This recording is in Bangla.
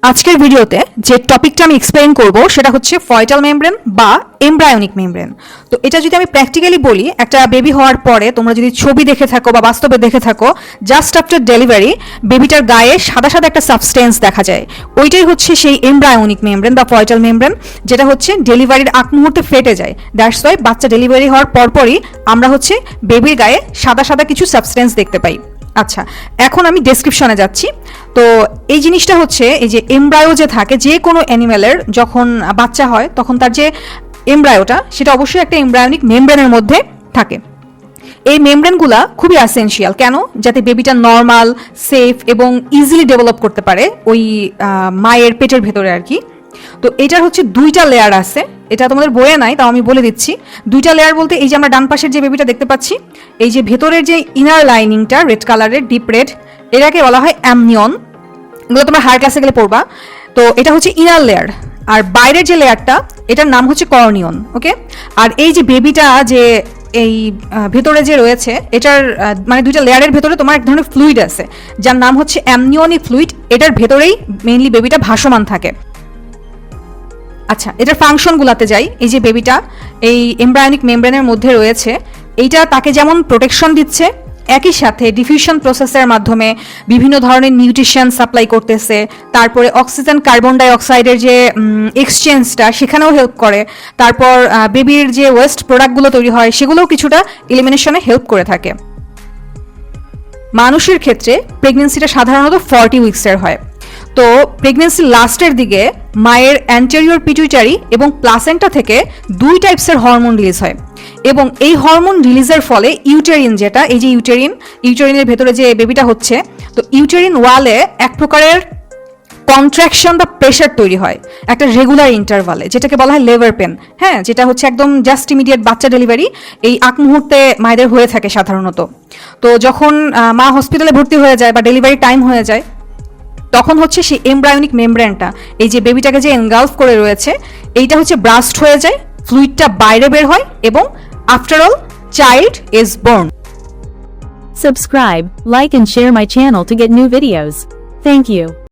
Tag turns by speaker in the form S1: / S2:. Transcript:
S1: আজকের ভিডিওতে যে টপিকটা আমি এক্সপ্লেইন করব সেটা হচ্ছে ফয়েটাল মেমব্রেন বা এমব্রায়োনিক মেমব্রেন। তো এটা যদি আমি প্র্যাকটিক্যালি বলি, একটা বেবি হওয়ার পরে তোমরা যদি ছবি দেখে থাকো বা বাস্তবে দেখে থাকো, জাস্ট আফটার ডেলিভারি বেবিটার গায়ে সাদা সাদা একটা সাবস্টেন্স দেখা যায়, ওইটাই হচ্ছে সেই এমব্রায়োনিক মেমব্রেন বা ফয়েটাল মেমব্রেন, যেটা হচ্ছে ডেলিভারির আগ মুহূর্তে ফেটে যায়। দ্যাটস ওয়াই বাচ্চা ডেলিভারি হওয়ার পরপরই আমরা হচ্ছে বেবির গায়ে সাদা সাদা কিছু সাবস্টেন্স দেখতে পাই। আচ্ছা, এখন আমি ডেসক্রিপশনে যাচ্ছি। তো এই জিনিসটা হচ্ছে, এই যে এমব্রায়ো যে থাকে যে কোনো অ্যানিমেলের, যখন বাচ্চা হয় তখন তার যে এমব্রায়োটা সেটা অবশ্যই একটা এমব্রায়োনিক মেমব্রেনের মধ্যে থাকে। এই মেমব্রেনগুলা খুবই অ্যাসেনশিয়াল। কেন? যাতে বেবিটা নর্মাল, সেফ এবং ইজিলি ডেভেলপ করতে পারে ওই মায়ের পেটের ভেতরে আর কি। তো এটার হচ্ছে দুইটা লেয়ার আছে, এটা তোমাদের বইয়ে নাই, তাও আমি বলে দিচ্ছি। দুইটা লেয়ার বলতে, এই যে আমরা ডান পাশের যে বেবিটা দেখতে পাচ্ছি, এই যে ভেতরের যে ইনার লাইনিংটা রেড কালারের, ডিপ রেড, এটাকে বলা হয় অ্যামনিয়ন। এগুলো তোমরা হায়ার ক্লাসে গেলে পড়বা। তো এটা হচ্ছে ইনার লেয়ার। আর বাইরের যে লেয়ারটা, এটার নাম হচ্ছে কর্নিয়ন। ওকে। আর এই যে বেবিটা যে এই ভেতরে যে রয়েছে, এটার মানে দুইটা লেয়ারের ভেতরে তোমার এক ধরনের ফ্লুইড আছে যার নাম হচ্ছে অ্যামনিয়নিক ফ্লুইড। এটার ভেতরেই মেইনলি বেবিটা ভাসমান থাকে। আচ্ছা, এটার ফাংশনগুলোতে যাই। এই যে বেবিটা এই এমব্রায়োনিক মেমব্রেনের মধ্যে রয়েছে, এইটা তাকে যেমন প্রোটেকশন দিচ্ছে, একই সাথে ডিফিউশন প্রসেসের মাধ্যমে বিভিন্ন ধরনের নিউট্রিশন সাপ্লাই করতেছে। তারপরে অক্সিজেন কার্বন ডাই অক্সাইডের যে এক্সচেঞ্জটা, সেখানেও হেল্প করে। তারপর বেবির যে ওয়েস্ট প্রোডাক্টগুলো তৈরি হয়, সেগুলোও কিছুটা এলিমিনেশনে হেল্প করে থাকে। মানুষের ক্ষেত্রে প্রেগনেন্সিটা সাধারণত 40 উইকসের হয়। তো প্রেগনেন্সি লাস্টের দিকে মায়ের অ্যান্টেরিয়র পিটুইটারি এবং প্লাসেন্টা থেকে দুই টাইপসের হরমোন রিলিজ হয়, এবং এই হরমোন রিলিজের ফলে ইউটেরিন, যেটা এই যে ইউটেরিনের ভেতরে যে বেবিটা হচ্ছে, তো ইউটেরিন ওয়ালে এক প্রকারের কন্ট্রাকশন বা প্রেশার তৈরি হয় একটা রেগুলার ইন্টারভালে, যেটাকে বলা হয় লেবার পেন। হ্যাঁ, যেটা হচ্ছে একদম জাস্ট ইমিডিয়েট বাচ্চা ডেলিভারি এই আগ মুহূর্তে মায়েদের হয়ে থাকে সাধারণত। তো যখন মা হসপিটালে ভর্তি হয়ে যায় বা ডেলিভারি টাইম হয়ে যায়, তখন হচ্ছে সেই এমব্রায়োনিক মেমব্রেনটা, এই যে বেবিটাকে যে এনগালফ করে রয়েছে, এইটা হচ্ছে ব্রাস্ট হয়ে যায়, ফ্লুইডটা বাইরে বের হয়, এবং after all child is born.
S2: Subscribe, like and share my channel to get new videos. Thank you.